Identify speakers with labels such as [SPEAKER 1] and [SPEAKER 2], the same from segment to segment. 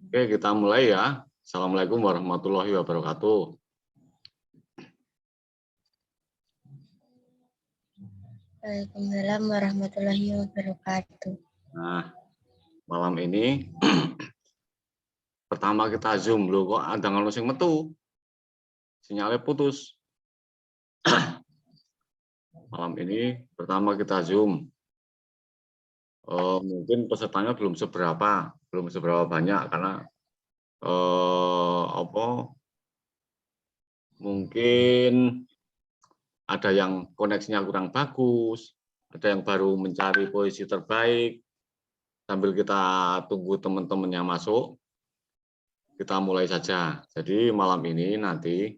[SPEAKER 1] Oke, kita mulai ya. Assalamualaikum warahmatullahi wabarakatuh.
[SPEAKER 2] Waalaikumsalam warahmatullahi wabarakatuh.
[SPEAKER 1] Nah, malam ini pertama kita Zoom loh, kok ada ngono sing metu. Sinyalnya putus. Malam ini pertama kita Zoom. Mungkin pesertanya belum seberapa banyak karena mungkin ada yang koneksinya kurang bagus, ada yang baru mencari posisi terbaik. Sambil kita tunggu teman-temannya masuk, kita mulai saja. Jadi malam ini nanti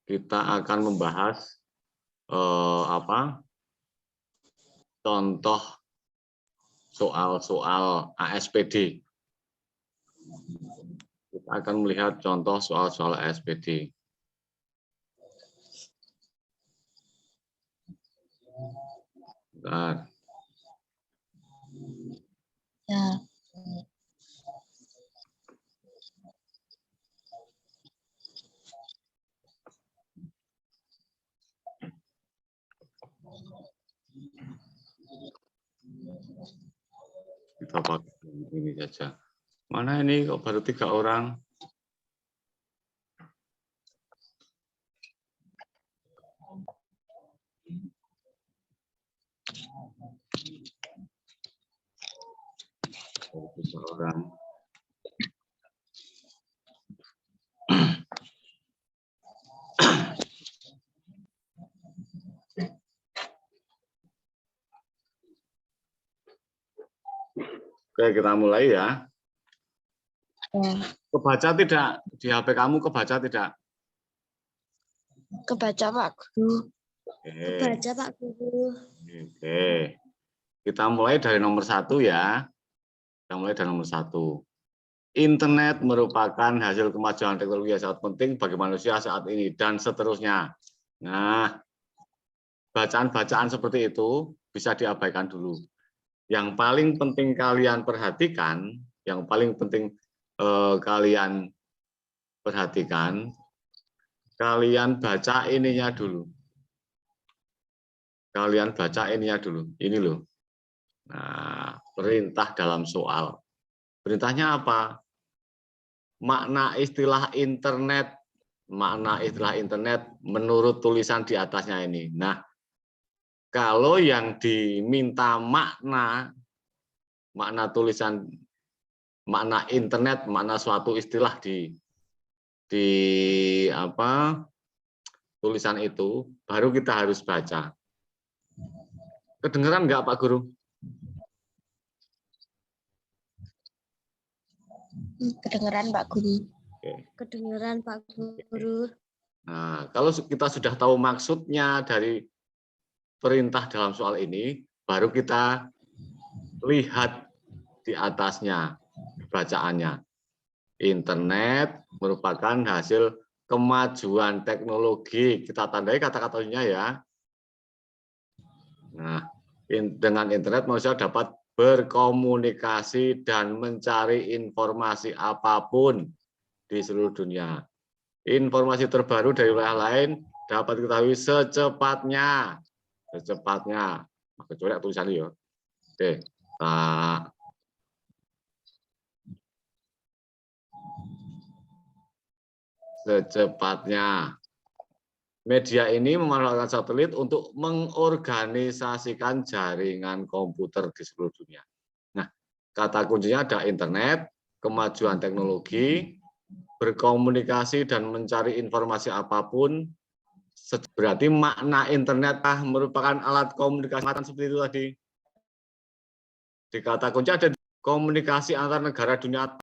[SPEAKER 1] kita akan membahas contoh soal-soal ASPD. Kita akan melihat contoh soal-soal ASPD. Bentar.
[SPEAKER 2] Ya.
[SPEAKER 1] Kita pakai ini saja. Mana ini kok baru 3 orang? Baru 3 orang. Oke, kita mulai ya. Kebaca tidak? Di HP kamu kebaca tidak?
[SPEAKER 2] Kebaca Pak Guru.
[SPEAKER 1] Oke.
[SPEAKER 2] Kebaca Pak Guru.
[SPEAKER 1] Oke. Kita mulai dari nomor 1 ya. Kita mulai dari nomor 1. Internet merupakan hasil kemajuan teknologi yang sangat penting bagi manusia saat ini dan seterusnya. Nah, bacaan-bacaan seperti itu bisa diabaikan dulu. Yang paling penting kalian perhatikan, kalian baca ininya dulu. Kalian baca ininya dulu. Ini loh. Nah, perintah dalam soal. Perintahnya apa? Makna istilah internet. Makna istilah internet menurut tulisan di atasnya ini. Nah, kalau yang diminta makna tulisan, makna internet, makna suatu istilah di tulisan itu, baru kita harus baca. Kedengeran nggak Pak Guru?
[SPEAKER 2] Kedengeran Pak Guru.
[SPEAKER 1] Oke.
[SPEAKER 2] Kedengeran Pak Guru.
[SPEAKER 1] Nah, kalau kita sudah tahu maksudnya dari perintah dalam soal ini, baru kita lihat di atasnya bacaannya. Internet merupakan hasil kemajuan teknologi. Kita tandai kata-katanya ya. Nah, dengan internet manusia dapat berkomunikasi dan mencari informasi apapun di seluruh dunia. Informasi terbaru dari wilayah lain dapat diketahui secepatnya. Kecuali tulisan ya. Oke. Nah, secepatnya. Media ini memanfaatkan satelit untuk mengorganisasikan jaringan komputer di seluruh dunia. Nah, kata kuncinya ada internet, kemajuan teknologi, berkomunikasi dan mencari informasi apapun. Berarti makna internet merupakan alat komunikasi seperti itu tadi. Di kata kunci ada komunikasi antar negara dunia.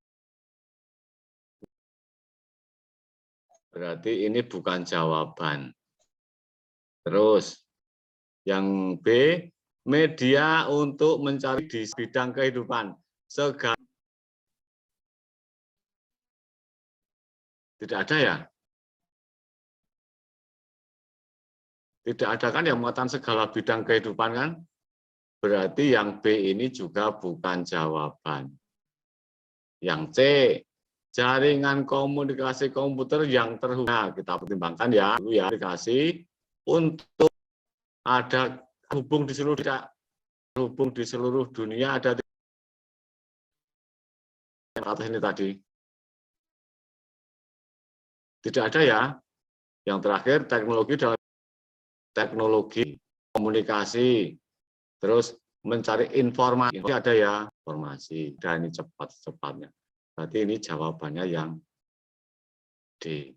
[SPEAKER 1] Berarti ini bukan jawaban. Terus yang B, media untuk mencari di bidang kehidupan. Tidak ada ya? Tidak ada kan yang mengatakan segala bidang kehidupan kan? Berarti yang B ini juga bukan jawaban. Yang C, jaringan komunikasi komputer yang terhubung. Nah, kita pertimbangkan ya, aplikasi untuk ada hubung di seluruh dunia ada atas ini tadi. Tidak ada ya. Yang terakhir teknologi komunikasi, terus mencari informasi ada ya, informasi. Dan ini cepat-cepatnya. Berarti ini jawabannya yang D.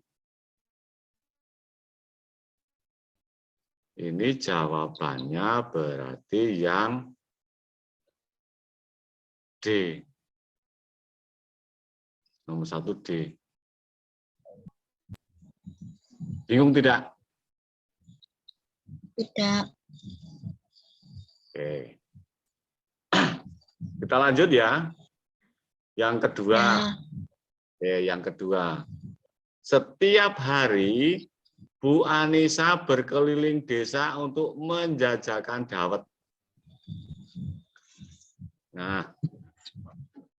[SPEAKER 1] Ini jawabannya berarti yang D. Nomor 1 D. Bingung tidak?
[SPEAKER 2] Tidak.
[SPEAKER 1] Oke. Kita lanjut ya. Yang kedua.
[SPEAKER 2] Ya.
[SPEAKER 1] Oke, yang kedua. Setiap hari Bu Anissa berkeliling desa untuk menjajakan dawet. Nah,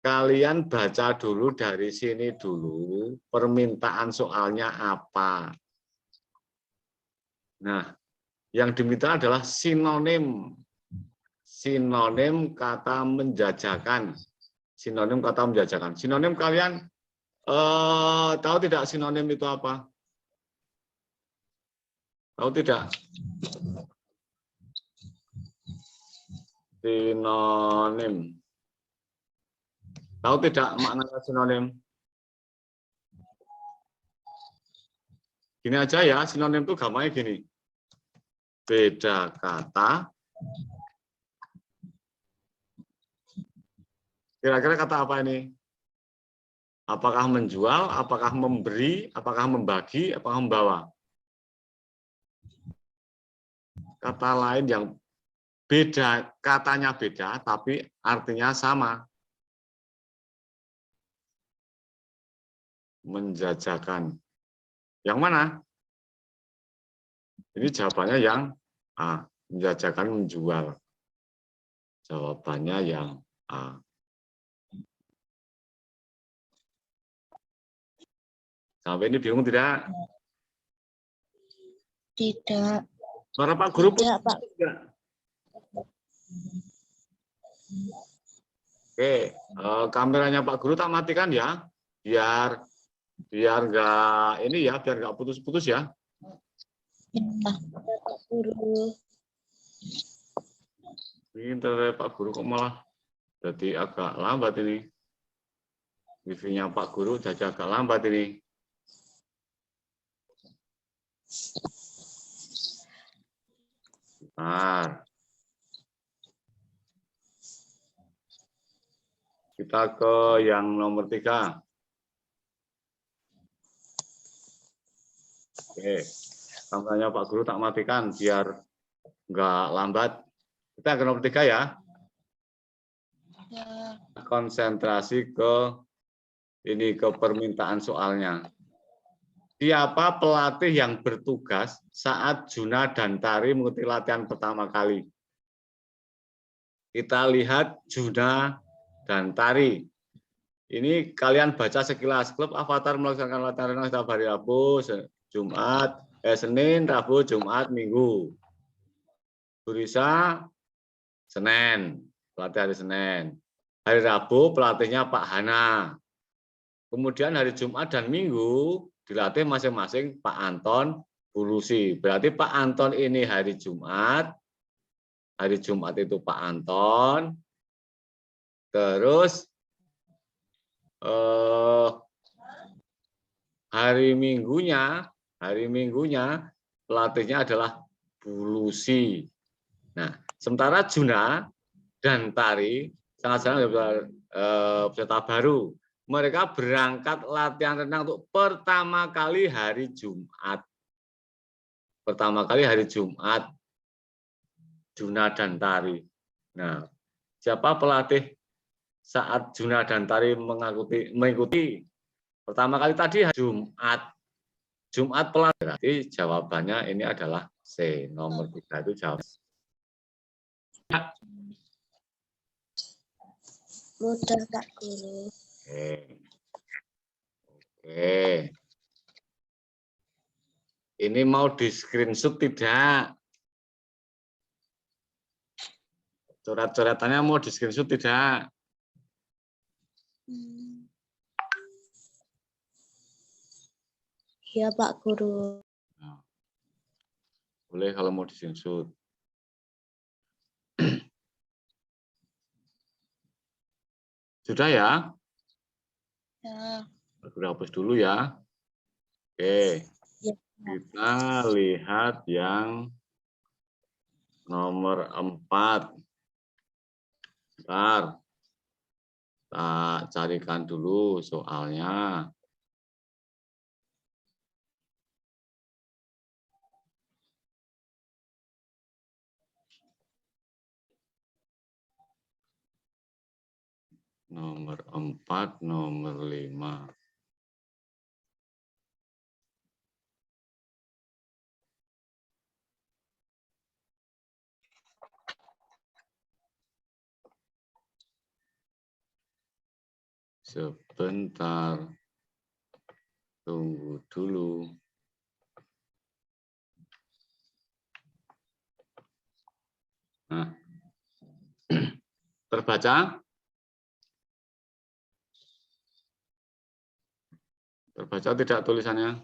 [SPEAKER 1] kalian baca dulu dari sini dulu, permintaan soalnya apa. Nah, yang diminta adalah sinonim. Sinonim kata menjajakan. Sinonim kata menjajakan. Sinonim kalian tahu tidak sinonim itu apa? Tahu tidak? Sinonim. Tahu tidak maknanya sinonim? Gini aja ya, sinonim itu gampangnya gini. Beda kata. Kira-kira kata apa ini? Apakah menjual, apakah memberi, apakah membagi, apakah membawa? Kata lain yang beda, katanya beda, tapi artinya sama. Menjajakan. Yang mana? Ini jawabannya yang A. Menjajakan, menjual. Jawabannya yang A. Sampai ini bingung tidak?
[SPEAKER 2] Tidak.
[SPEAKER 1] Suara Pak Guru?
[SPEAKER 2] Tidak, Pak.
[SPEAKER 1] Tidak. Oke, kameranya Pak Guru tak matikan ya, biar nggak ini ya, biar nggak putus-putus ya.
[SPEAKER 2] Ya, Pak Guru.
[SPEAKER 1] Ini Pak Guru kok malah jadi agak lambat ini. Wifi-nya Pak Guru jadi agak lambat ini. Bentar. Kita ke yang nomor 3. Oke, kameranya Pak Guru tak matikan biar nggak lambat. Kita ke nomor 3 ya.
[SPEAKER 2] Ya.
[SPEAKER 1] Konsentrasi ke permintaan soalnya. Siapa pelatih yang bertugas saat Juna dan Tari mengikuti latihan pertama kali? Kita lihat Juna dan Tari. Ini kalian baca sekilas. Klub Avatar melaksanakan latihan renang setiap hari Rabu, Senin, Rabu, Jumat, Minggu. Burisa, Senin, pelatih hari Senin. Hari Rabu pelatihnya Pak Hana. Kemudian hari Jumat dan Minggu dilatih masing-masing Pak Anton, Bu Lucy. Berarti Pak Anton ini hari Jumat itu Pak Anton. Terus hari Minggunya pelatihnya adalah Bu Lucy. Nah, sementara Juna dan Tari sangat-sangat peserta baru. Mereka berangkat latihan renang untuk pertama kali hari Jumat. Juna dan Tari. Nah, siapa pelatih saat Juna dan Tari mengikuti pertama kali tadi hari Jumat. Jumat pelatih. Berarti jawabannya ini adalah C. Nomor 3 itu jawab.
[SPEAKER 2] Mudah, Pak Guru.
[SPEAKER 1] Oke. Oke. Ini mau di screenshot tidak? Coret-coretannya mau di screenshot tidak?
[SPEAKER 2] Iya, Pak Guru.
[SPEAKER 1] Nah, boleh kalau mau di screenshot. Sudah ya?
[SPEAKER 2] Ya.
[SPEAKER 1] Aku hapus dulu ya. Oke.
[SPEAKER 2] Ya.
[SPEAKER 1] Kita lihat yang nomor 4. Bentar. Kita carikan dulu soalnya. Nomor 4, nomor 5. Sebentar. Tunggu dulu. Nah. Terbaca? Terbaca tidak tulisannya?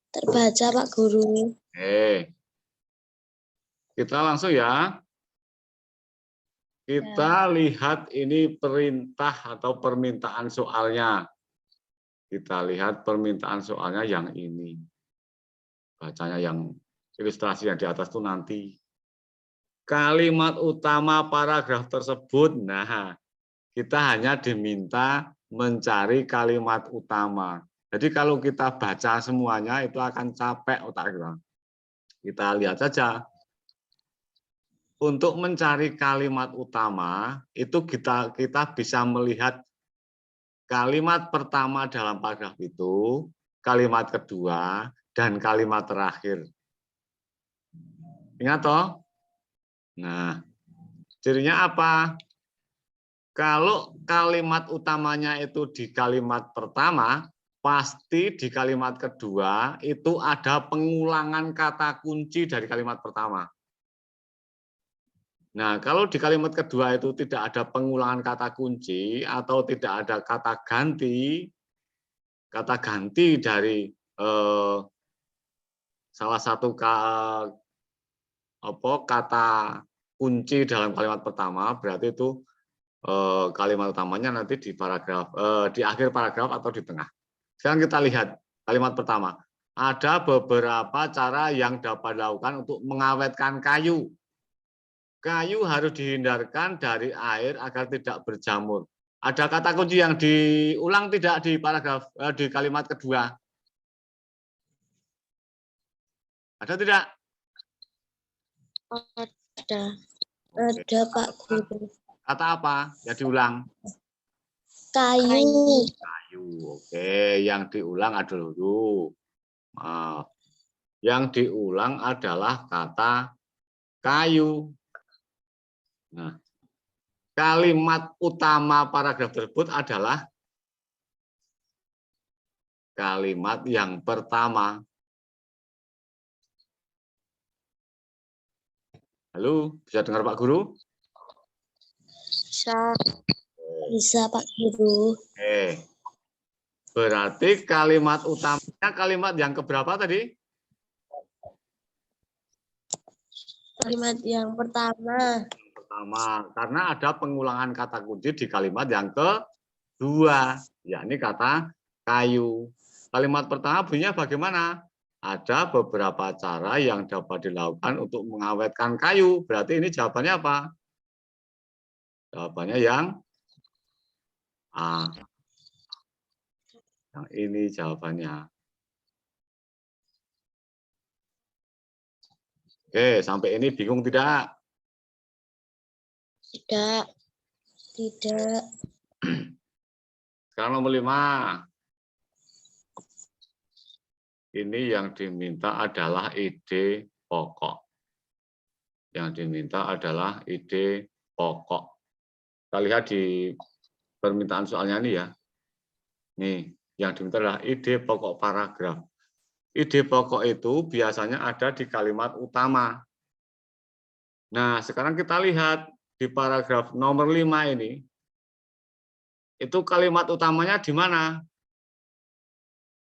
[SPEAKER 2] Terbaca, Pak Guru.
[SPEAKER 1] Kita langsung ya. Kita lihat ini perintah atau permintaan soalnya. Kita lihat permintaan soalnya yang ini. Bacanya yang ilustrasi yang di atas itu nanti. Kalimat utama paragraf tersebut. Nah, kita hanya diminta mencari kalimat utama. Jadi kalau kita baca semuanya itu akan capek otak kita. Kita lihat saja. Untuk mencari kalimat utama itu kita bisa melihat kalimat pertama dalam paragraf itu, kalimat kedua, dan kalimat terakhir. Ingat toh? Nah, cirinya apa? Kalau kalimat utamanya itu di kalimat pertama, pasti di kalimat kedua itu ada pengulangan kata kunci dari kalimat pertama. Nah, kalau di kalimat kedua itu tidak ada pengulangan kata kunci atau tidak ada kata ganti dari salah satu kata kunci dalam kalimat pertama, berarti itu kalimat utamanya nanti di paragraf di akhir paragraf atau di tengah. Sekarang kita lihat kalimat pertama. Ada beberapa cara yang dapat dilakukan untuk mengawetkan kayu. Kayu harus dihindarkan dari air agar tidak berjamur. Ada kata kunci yang diulang tidak di paragraf di kalimat kedua? Ada tidak?
[SPEAKER 2] Ada. Ada, Pak Guru.
[SPEAKER 1] Kata apa? Ya diulang.
[SPEAKER 2] Kayu.
[SPEAKER 1] Kayu. Oke, yang diulang adalah dulu. Maaf. Yang diulang adalah kata kayu. Nah, kalimat utama paragraf tersebut adalah kalimat yang pertama. Halo, bisa dengar Pak Guru?
[SPEAKER 2] Bisa, Pak Guru.
[SPEAKER 1] Oke. Berarti kalimat utamanya kalimat yang keberapa tadi?
[SPEAKER 2] Kalimat yang pertama.
[SPEAKER 1] Karena ada pengulangan kata kunci di kalimat yang kedua, yakni kata kayu. Kalimat pertama bunyinya bagaimana? Ada beberapa cara yang dapat dilakukan untuk mengawetkan kayu. Berarti ini jawabannya apa? Jawabannya yang A. Yang ini jawabannya. Oke, sampai ini bingung tidak?
[SPEAKER 2] Tidak. Tidak.
[SPEAKER 1] Sekarang nomor 5. Ini yang diminta adalah ide pokok. Yang diminta adalah ide pokok. Kita lihat di permintaan soalnya nih ya. Nih, Yang diminta adalah ide pokok paragraf. Ide pokok itu biasanya ada di kalimat utama. Nah, sekarang kita lihat di paragraf nomor 5 ini, itu kalimat utamanya di mana?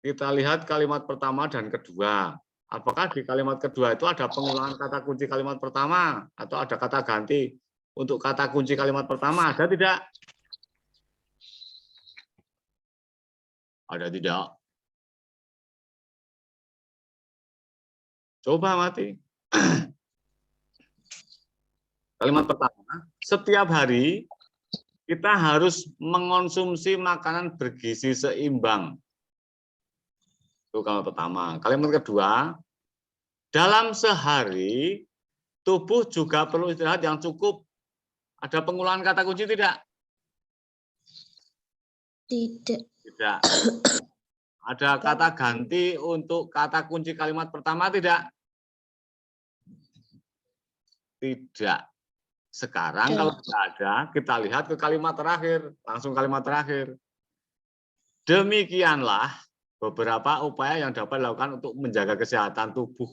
[SPEAKER 1] Kita lihat kalimat pertama dan kedua. Apakah di kalimat kedua itu ada pengulangan kata kunci kalimat pertama atau ada kata ganti untuk kata kunci kalimat pertama? Ada tidak? Ada tidak? Coba mati. Kalimat pertama, setiap hari kita harus mengonsumsi makanan bergizi seimbang. Itu kalimat pertama. Kalimat kedua, dalam sehari tubuh juga perlu istirahat yang cukup. Ada pengulangan kata kunci tidak?
[SPEAKER 2] Tidak.
[SPEAKER 1] Tidak. Ada kata ganti untuk kata kunci kalimat pertama tidak? Tidak. Sekarang kalau tidak ada, kita lihat ke kalimat terakhir. Langsung kalimat terakhir. Demikianlah beberapa upaya yang dapat dilakukan untuk menjaga kesehatan tubuh.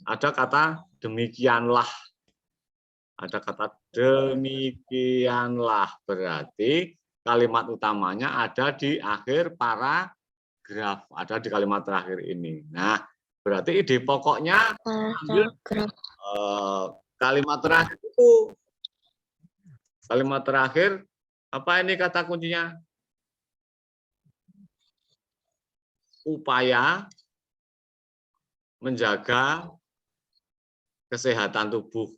[SPEAKER 1] Ada kata demikianlah. Ada kata demikianlah. Berarti kalimat utamanya ada di akhir paragraf. Ada di kalimat terakhir ini. Nah, berarti ide pokoknya ambil kalimat terakhir itu. Kalimat terakhir, apa ini kata kuncinya? Upaya menjaga kesehatan tubuh.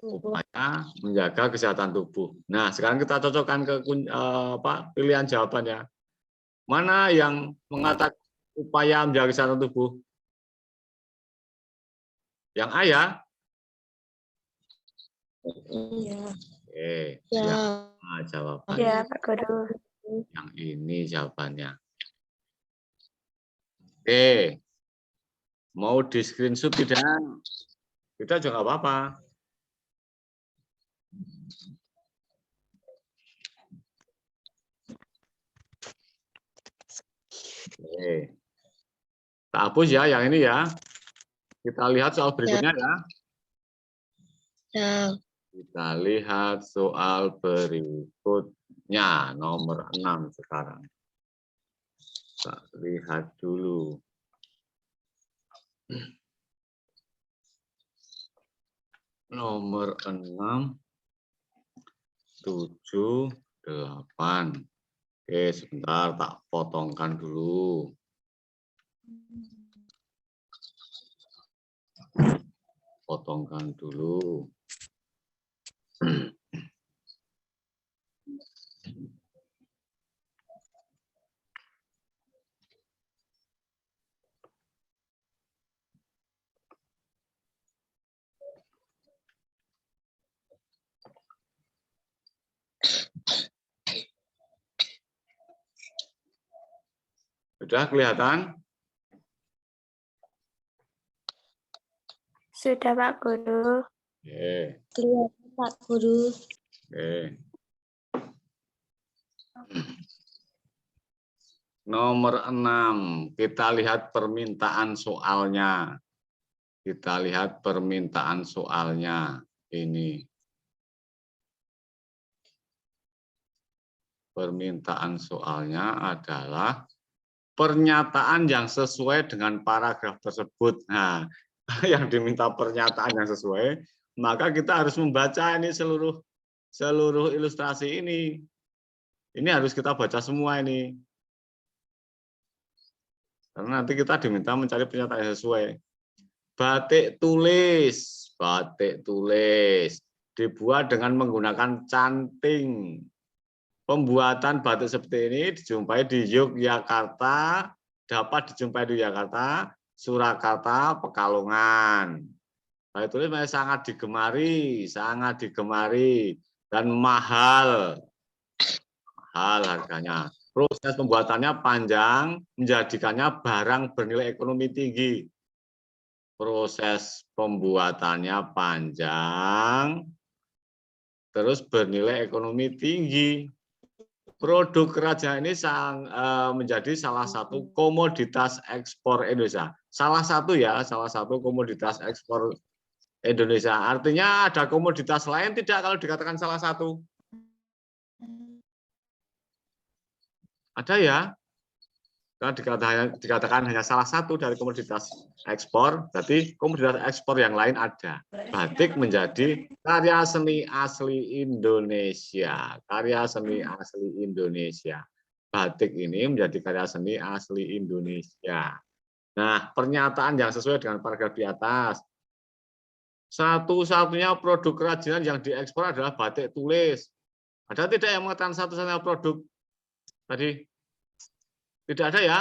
[SPEAKER 1] Upaya menjaga kesehatan tubuh. Nah, sekarang kita cocokkan ke pilihan jawabannya. Mana yang mengatakan upaya menjaga kesehatan tubuh? Yang A ya?
[SPEAKER 2] Iya.
[SPEAKER 1] Oke.
[SPEAKER 2] Ya.
[SPEAKER 1] Nah, jawabannya.
[SPEAKER 2] Ya, Pak Guru.
[SPEAKER 1] Yang ini jawabannya. Oke. Mau di screenshot tidak? Kita juga nggak apa-apa. Oke. Kita hapus ya yang ini ya. Kita lihat soal berikutnya ya.
[SPEAKER 2] Ya.
[SPEAKER 1] Kita lihat soal berikutnya, nomor 6 sekarang. Kita lihat dulu. Nomor 6, 7, 8. Oke, sebentar tak potongkan dulu. Potongkan dulu. Sudah kelihatan?
[SPEAKER 2] Sudah, Pak Guru.
[SPEAKER 1] Oke.
[SPEAKER 2] Kelihatan, Pak Guru.
[SPEAKER 1] Oke. Nomor 6, kita lihat permintaan soalnya. Kita lihat permintaan soalnya. Ini. Permintaan soalnya adalah pernyataan yang sesuai dengan paragraf tersebut. Nah, yang diminta pernyataan yang sesuai, maka kita harus membaca ini seluruh ilustrasi ini. Ini harus kita baca semua ini. Karena nanti kita diminta mencari pernyataan yang sesuai. Batik tulis dibuat dengan menggunakan canting. Pembuatan batik seperti ini dijumpai di Yogyakarta, dapat dijumpai di Yogyakarta, Surakarta, Pekalongan. Batik tulis sangat digemari dan mahal harganya. Proses pembuatannya panjang, menjadikannya barang bernilai ekonomi tinggi. Proses pembuatannya panjang, terus bernilai ekonomi tinggi. produk kerajinan ini menjadi salah satu komoditas ekspor Indonesia. Salah satu ya, salah satu komoditas ekspor Indonesia. Artinya ada komoditas lain tidak kalau dikatakan salah satu? Ada ya? Kalau dikatakan hanya salah satu dari komoditas ekspor, berarti komoditas ekspor yang lain ada. Batik menjadi karya seni asli Indonesia. Karya seni asli Indonesia. Batik ini menjadi karya seni asli Indonesia. Nah, pernyataan yang sesuai dengan paragraf di atas. Satu-satunya produk kerajinan yang diekspor adalah batik tulis. Ada tidak yang mengatakan satu-satunya produk tadi? Tidak ada ya?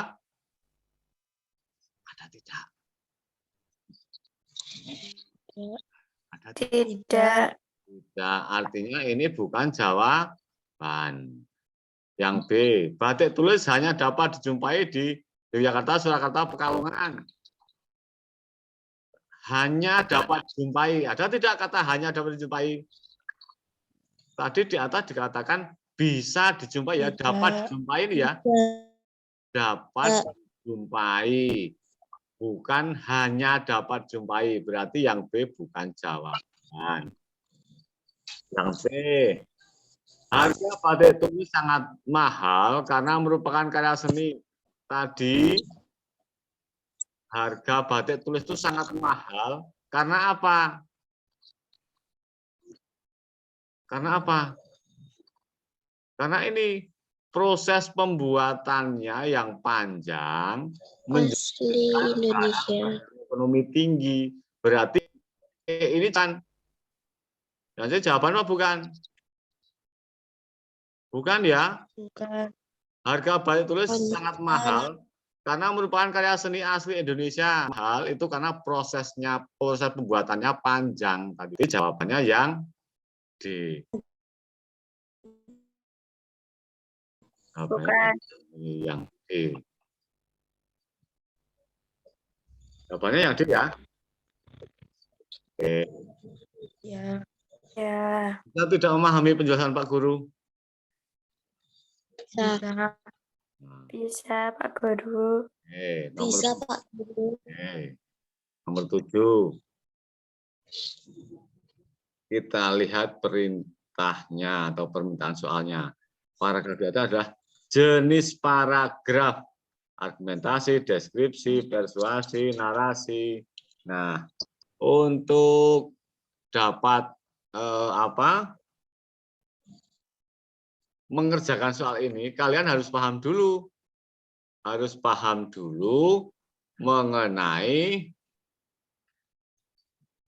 [SPEAKER 1] Ada tidak? Ada
[SPEAKER 2] Tidak.
[SPEAKER 1] Tidak. Artinya ini bukan jawaban. Yang B, batik tulis hanya dapat dijumpai di Yogyakarta, Surakarta, Pekalongan. Hanya dapat dijumpai. Ada tidak kata hanya dapat dijumpai? Tadi di atas dikatakan bisa dijumpai ya, dapat dijumpai ini ya. Dapat dijumpai, bukan hanya dapat jumpai. Berarti yang B bukan jawaban. Yang C, harga batik tulis sangat mahal karena merupakan karya seni. Tadi harga batik tulis itu sangat mahal karena apa? Karena apa? Karena ini proses pembuatannya yang panjang,
[SPEAKER 2] Asli Indonesia.
[SPEAKER 1] ekonomi tinggi, berarti ini kan, jadi jawaban apa bukan? Bukan ya?
[SPEAKER 2] Bukan.
[SPEAKER 1] Harga batik tulis sangat mahal karena merupakan karya seni asli Indonesia. Mahal itu karena proses pembuatannya panjang. Tadi jawabannya yang D.
[SPEAKER 2] Bukan.
[SPEAKER 1] Yang D. Jawabannya yang D ya. Oke.
[SPEAKER 2] Ya. Ya.
[SPEAKER 1] Kita tidak memahami penjelasan Pak Guru.
[SPEAKER 2] Bisa. Bisa Pak Guru.
[SPEAKER 1] Bisa
[SPEAKER 2] Pak Guru.
[SPEAKER 1] Nomor 7. Kita lihat perintahnya atau permintaan soalnya. Paragraf itu adalah jenis paragraf. Argumentasi, deskripsi, persuasi, narasi. Nah, untuk dapat mengerjakan soal ini, kalian harus paham dulu. Harus paham dulu mengenai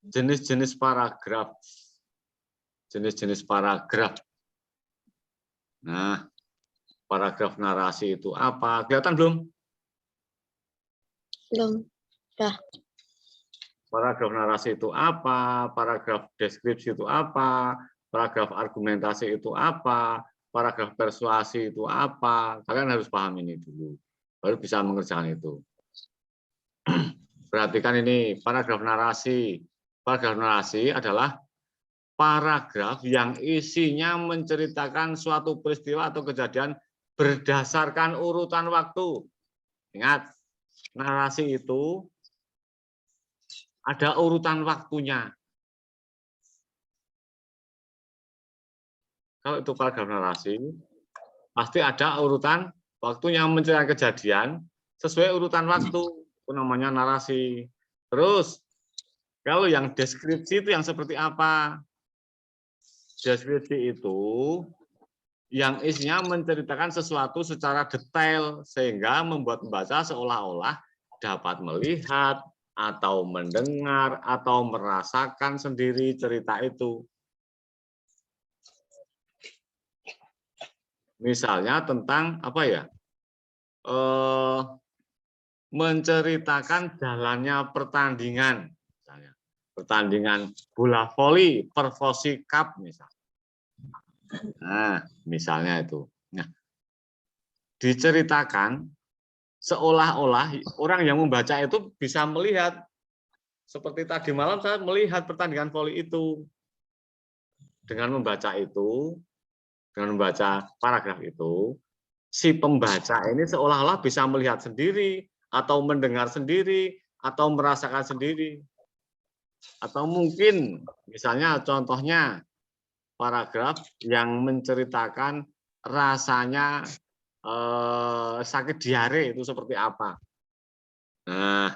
[SPEAKER 1] jenis-jenis paragraf. Jenis-jenis paragraf. Nah, paragraf narasi itu apa? Kelihatan belum?
[SPEAKER 2] Belum. Dah.
[SPEAKER 1] Paragraf narasi itu apa? Paragraf deskripsi itu apa? Paragraf argumentasi itu apa? Paragraf persuasi itu apa? Kalian harus paham ini dulu. Baru bisa mengerjakan itu. Perhatikan ini, paragraf narasi. Paragraf narasi adalah paragraf yang isinya menceritakan suatu peristiwa atau kejadian berdasarkan urutan waktu. Ingat, narasi itu ada urutan waktunya. Kalau itu paragraf narasi, pasti ada urutan waktu yang menceritakan kejadian sesuai urutan waktu. Itu namanya narasi. Terus, kalau yang deskripsi itu yang seperti apa? Deskripsi itu yang isinya menceritakan sesuatu secara detail sehingga membuat pembaca seolah-olah dapat melihat atau mendengar atau merasakan sendiri cerita itu. Misalnya tentang apa ya? Menceritakan jalannya pertandingan, misalnya pertandingan bola voli Pervosi Cup misalnya. Nah, misalnya itu. Nah, diceritakan seolah-olah orang yang membaca itu bisa melihat. Seperti tadi malam saya melihat pertandingan voli itu. Dengan membaca itu, Dengan membaca paragraf itu, si pembaca ini seolah-olah bisa melihat sendiri, atau mendengar sendiri, atau merasakan sendiri. Atau mungkin, misalnya contohnya, paragraf yang menceritakan rasanya sakit diare itu seperti apa. Nah,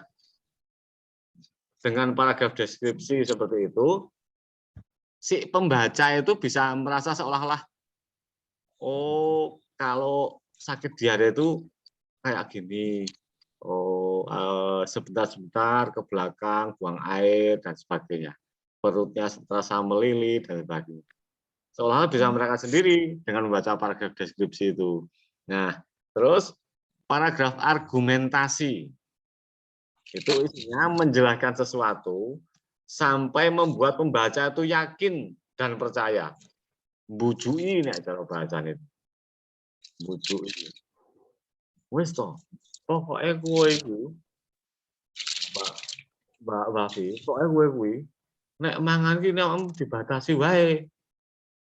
[SPEAKER 1] dengan paragraf deskripsi seperti itu, si pembaca itu bisa merasa seolah-olah, oh, kalau sakit diare itu kayak gini. Oh, sebentar-sebentar ke belakang, buang air, dan sebagainya. Perutnya terasa melilit, dan sebagainya. Seolah-olah bisa merasakan sendiri dengan membaca paragraf deskripsi itu. Nah, terus paragraf argumentasi. Itu isinya menjelaskan sesuatu sampai membuat pembaca itu yakin dan percaya. Bujui ini cara bacaan itu. Bujui. Wis to, pokoke kowe iku Mbak Wafi, pokoke kowe kuwi nek mangan ki nek dibatasi wae.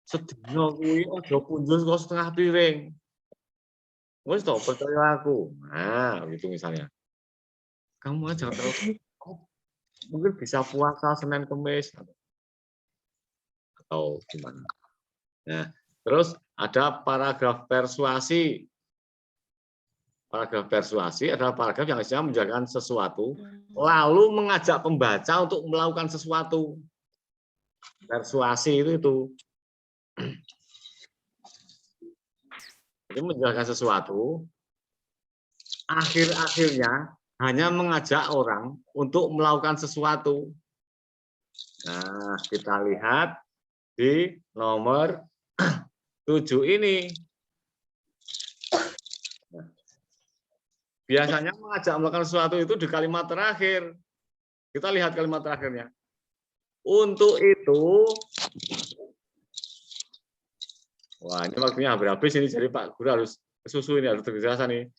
[SPEAKER 1] Sedina kuwi aja punjul kok setengah piring. Wis to, percaya aku. Nah, gitu misalnya. Kamu aja terlalu mungkin bisa puasa Senin Kamis atau gimana. Nah, terus ada paragraf persuasi. Paragraf persuasi adalah paragraf yang isinya menjelaskan sesuatu, lalu mengajak pembaca untuk melakukan sesuatu. Persuasi itu. Jadi menjelaskan sesuatu, akhir-akhirnya hanya mengajak orang untuk melakukan sesuatu. Nah, kita lihat di nomor 7 ini. Biasanya mengajak melakukan sesuatu itu di kalimat terakhir. Kita lihat kalimat terakhirnya. Untuk itu, wah ini waktunya hampir habis ini, jadi Pak Guru harus susu ini, harus terjelasan nih.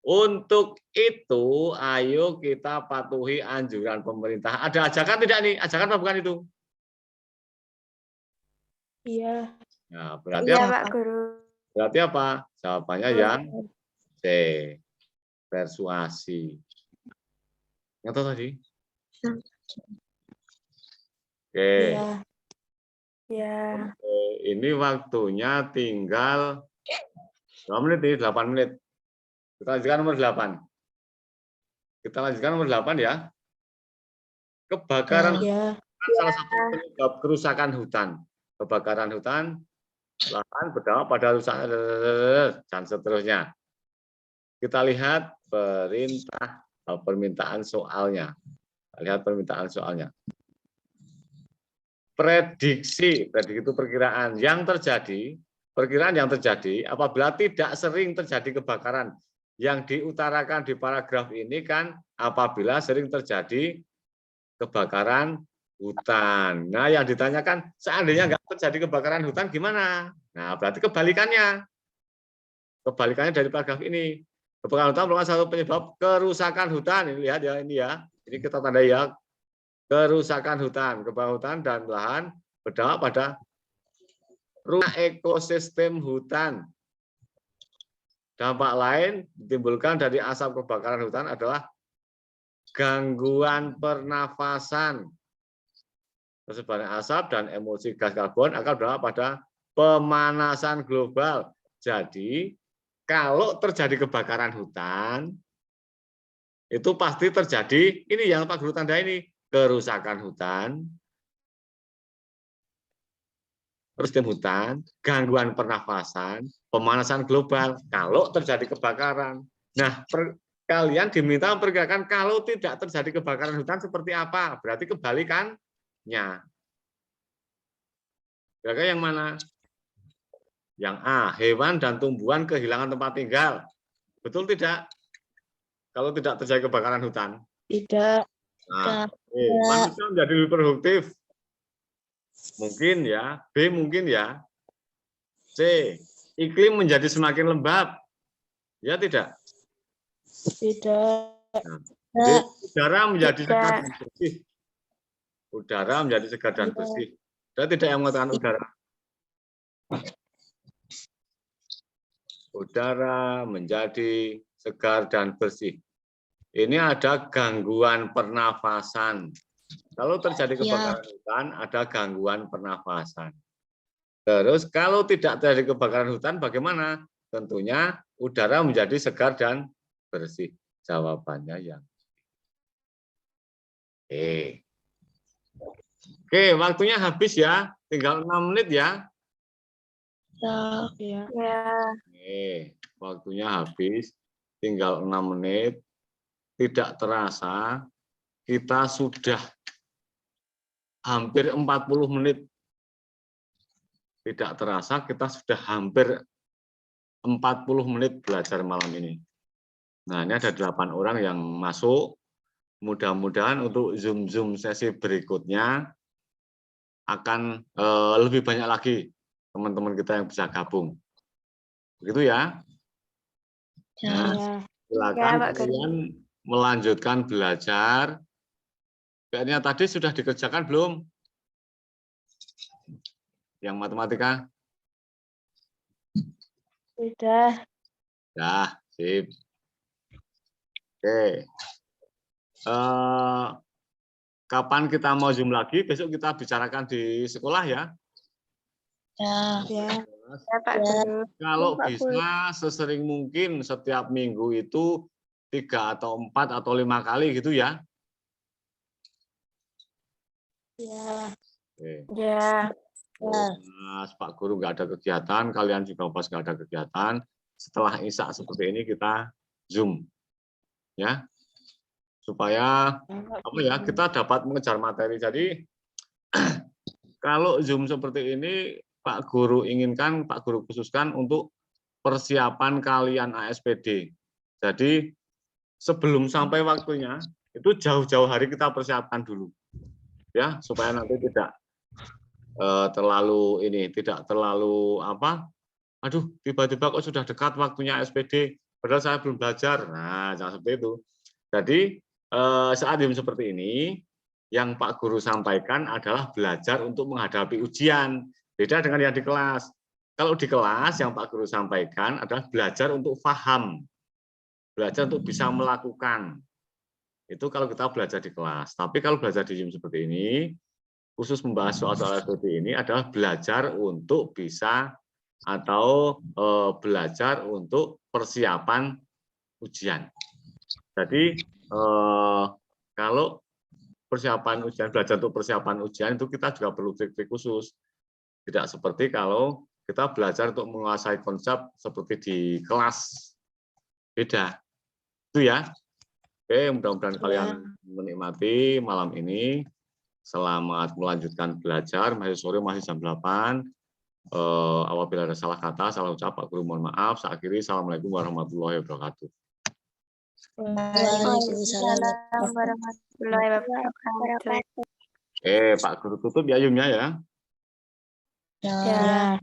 [SPEAKER 1] Untuk itu, ayo kita patuhi anjuran pemerintah. Ada ajakan tidak nih? Ajakan apa bukan itu?
[SPEAKER 2] Iya.
[SPEAKER 1] Nah, berarti
[SPEAKER 2] Iya,
[SPEAKER 1] apa?
[SPEAKER 2] Pak Guru.
[SPEAKER 1] Berarti apa? Jawabannya yang C. Persuasi. Yang tadi? Oke.
[SPEAKER 2] Iya.
[SPEAKER 1] Ini waktunya tinggal berapa menit nih? 8 menit. Kita lanjutkan nomor 8. Kita lanjutkan nomor 8 ya. Kebakaran salah satu penyebab kerusakan hutan. Kebakaran hutan, lahan berdampak pada rusak dan seterusnya. Kita lihat permintaan soalnya. Lihat permintaan soalnya. Prediksi itu perkiraan yang terjadi. Perkiraan yang terjadi apabila tidak sering terjadi kebakaran. Yang diutarakan di paragraf ini kan apabila sering terjadi kebakaran hutan. Nah, yang ditanyakan seandainya nggak terjadi kebakaran hutan gimana? Nah, berarti kebalikannya. Kebalikannya dari paragraf ini. Kebakaran hutan merupakan satu penyebab kerusakan hutan. Ini lihat ya, ini ya. Ini kita tandai ya. Kerusakan hutan, kebakaran hutan dan lahan berdampak pada rusak ekosistem hutan. Dampak lain ditimbulkan dari asap kebakaran hutan adalah gangguan pernafasan. Tersebarnya asap dan emisi gas karbon akan berdampak pada pemanasan global. Jadi, kalau terjadi kebakaran hutan, itu pasti terjadi, ini yang Pak Guru tanda ini, kerusakan hutan, ekosistem hutan, gangguan pernafasan, pemanasan global, kalau terjadi kebakaran. Nah, kalian diminta memperkirakan kalau tidak terjadi kebakaran hutan seperti apa, berarti kebalikannya. Kira-kira yang mana? Yang A, hewan dan tumbuhan kehilangan tempat tinggal. Betul tidak? Kalau tidak terjadi kebakaran hutan.
[SPEAKER 2] Tidak.
[SPEAKER 1] Nah, manusia menjadi lebih produktif. Mungkin ya. B mungkin ya. C, iklim menjadi semakin lembab. Ya tidak?
[SPEAKER 2] Tidak.
[SPEAKER 1] Nah, D, udara menjadi segar dan bersih. Udara menjadi segar dan bersih. Saya tidak yang mengatakan udara. udara menjadi segar dan bersih. Ini ada gangguan pernafasan. Kalau terjadi kebakaran hutan, ada gangguan pernafasan. Terus kalau tidak terjadi kebakaran hutan, bagaimana? Tentunya udara menjadi segar dan bersih. Jawabannya yang Oke, waktunya habis ya. Tinggal 6 menit ya.
[SPEAKER 2] Ya.
[SPEAKER 1] Oke, waktunya habis. Tinggal 6 menit. Tidak terasa, kita sudah hampir 40 menit. Tidak terasa, kita sudah hampir 40 menit belajar malam ini. Nah, ini ada 8 orang yang masuk. Mudah-mudahan untuk Zoom sesi berikutnya akan lebih banyak lagi teman-teman kita yang bisa gabung. Begitu ya. Nah, silakan kalian melanjutkan belajar. PR-nya tadi sudah dikerjakan belum? Yang matematika?
[SPEAKER 2] Sudah.
[SPEAKER 1] Dah, sip. Oke. Kapan kita mau Zoom lagi? Besok kita bicarakan di sekolah ya.
[SPEAKER 2] Ya.
[SPEAKER 3] Pak Guru.
[SPEAKER 1] Kalau bisa sesering mungkin setiap minggu itu 3 atau 4 atau 5 kali gitu ya.
[SPEAKER 2] Ya.
[SPEAKER 1] Oke.
[SPEAKER 2] Ya.
[SPEAKER 1] Mas, Pak Guru nggak ada kegiatan, kalian juga pas nggak ada kegiatan. Setelah Isya seperti ini kita Zoom, ya, supaya apa ya kita dapat mengejar materi. Jadi kalau Zoom seperti ini Pak Guru inginkan, Pak Guru khususkan untuk persiapan kalian ASPD. Jadi sebelum sampai waktunya itu jauh-jauh hari kita persiapkan dulu, ya, supaya nanti tidak terlalu apa, aduh tiba-tiba kok sudah dekat waktunya SPD, padahal saya belum belajar. Nah, jangan seperti itu. Jadi saat Zoom seperti ini, yang Pak Guru sampaikan adalah belajar untuk menghadapi ujian. Beda dengan yang di kelas. Kalau di kelas yang Pak Guru sampaikan adalah belajar untuk paham, belajar untuk bisa melakukan. Itu kalau kita belajar di kelas. Tapi kalau belajar di Zoom seperti ini, khusus membahas soal-soal SPD ini adalah belajar untuk bisa atau belajar untuk persiapan ujian. Jadi kalau persiapan ujian, belajar untuk persiapan ujian itu kita juga perlu trik-trik khusus. Tidak seperti kalau kita belajar untuk menguasai konsep seperti di kelas. Beda. Itu ya. Oke, mudah-mudahan kalian menikmati malam ini. Selamat melanjutkan belajar. Masih sore, masih jam 8. Apabila ada salah kata, salah ucap, Pak Guru mohon maaf. Saya akhiri. Assalamualaikum warahmatullahi wabarakatuh.
[SPEAKER 3] Waalaikumsalam warahmatullahi wabarakatuh.
[SPEAKER 1] Pak Guru tutup ya Yumnya ya.
[SPEAKER 2] Ya.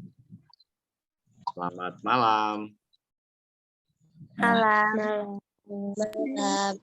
[SPEAKER 1] Selamat malam.
[SPEAKER 3] Malam.
[SPEAKER 2] Malam.